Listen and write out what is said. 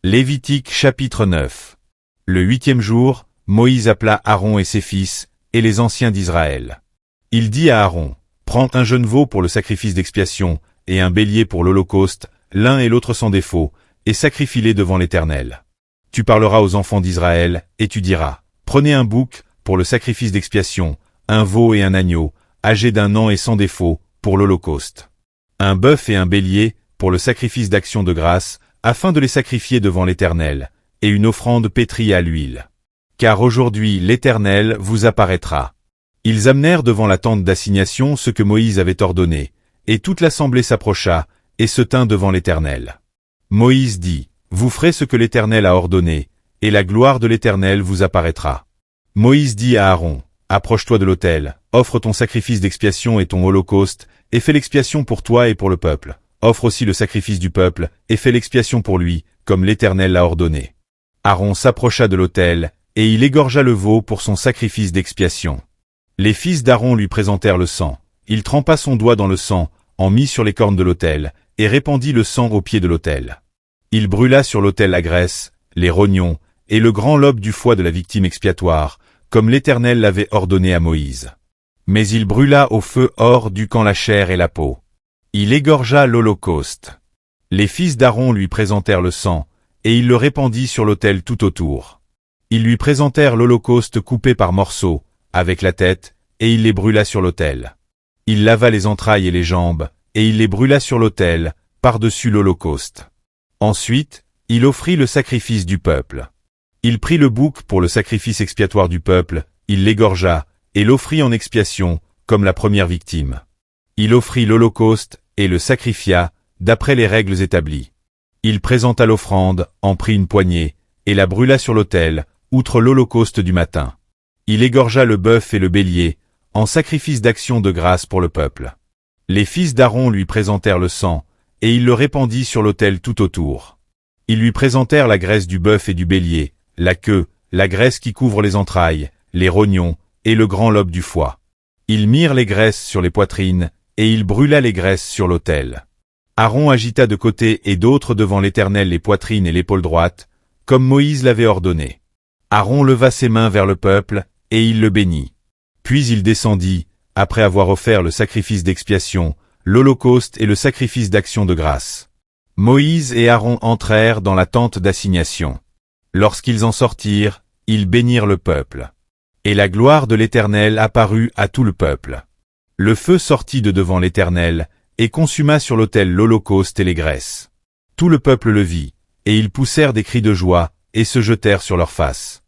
Lévitique chapitre 9. Le 8e jour, Moïse appela Aaron et ses fils, et les anciens d'Israël. Il dit à Aaron, « Prends un jeune veau pour le sacrifice d'expiation, et un bélier pour l'holocauste, l'un et l'autre sans défaut, et sacrifie-les devant l'Éternel. Tu parleras aux enfants d'Israël, et tu diras, « Prenez un bouc pour le sacrifice d'expiation, un veau et un agneau, âgés d'1 an et sans défaut, pour l'holocauste. Un bœuf et un bélier, pour le sacrifice d'action de grâce, afin de les sacrifier devant l'Éternel, et une offrande pétrie à l'huile. Car aujourd'hui l'Éternel vous apparaîtra. » Ils amenèrent devant la tente d'assignation ce que Moïse avait ordonné, et toute l'assemblée s'approcha, et se tint devant l'Éternel. Moïse dit, « Vous ferez ce que l'Éternel a ordonné, et la gloire de l'Éternel vous apparaîtra. » Moïse dit à Aaron, « Approche-toi de l'autel, offre ton sacrifice d'expiation et ton holocauste, et fais l'expiation pour toi et pour le peuple. Offre aussi le sacrifice du peuple, et fais l'expiation pour lui, comme l'Éternel l'a ordonné. » Aaron s'approcha de l'autel, et il égorgea le veau pour son sacrifice d'expiation. Les fils d'Aaron lui présentèrent le sang. Il trempa son doigt dans le sang, en mit sur les cornes de l'autel, et répandit le sang au pied de l'autel. Il brûla sur l'autel la graisse, les rognons, et le grand lobe du foie de la victime expiatoire, comme l'Éternel l'avait ordonné à Moïse. Mais il brûla au feu hors du camp la chair et la peau. Il égorgea l'holocauste. Les fils d'Aaron lui présentèrent le sang, et il le répandit sur l'autel tout autour. Ils lui présentèrent l'holocauste coupé par morceaux, avec la tête, et il les brûla sur l'autel. Il lava les entrailles et les jambes, et il les brûla sur l'autel, par-dessus l'holocauste. Ensuite, il offrit le sacrifice du peuple. Il prit le bouc pour le sacrifice expiatoire du peuple, il l'égorgea, et l'offrit en expiation, comme la première victime. Il offrit l'holocauste, et le sacrifia, d'après les règles établies. Il présenta l'offrande, en prit une poignée, et la brûla sur l'autel, outre l'holocauste du matin. Il égorgea le bœuf et le bélier, en sacrifice d'action de grâce pour le peuple. Les fils d'Aaron lui présentèrent le sang, et il le répandit sur l'autel tout autour. Ils lui présentèrent la graisse du bœuf et du bélier, la queue, la graisse qui couvre les entrailles, les rognons, et le grand lobe du foie. Ils mirent les graisses sur les poitrines, et il brûla les graisses sur l'autel. Aaron agita de côté et d'autre devant l'Éternel les poitrines et l'épaule droite, comme Moïse l'avait ordonné. Aaron leva ses mains vers le peuple, et il le bénit. Puis il descendit, après avoir offert le sacrifice d'expiation, l'holocauste et le sacrifice d'action de grâce. Moïse et Aaron entrèrent dans la tente d'assignation. Lorsqu'ils en sortirent, ils bénirent le peuple. Et la gloire de l'Éternel apparut à tout le peuple. Le feu sortit de devant l'Éternel, et consuma sur l'autel l'holocauste et les graisses. Tout le peuple le vit, et ils poussèrent des cris de joie, et se jetèrent sur leurs faces.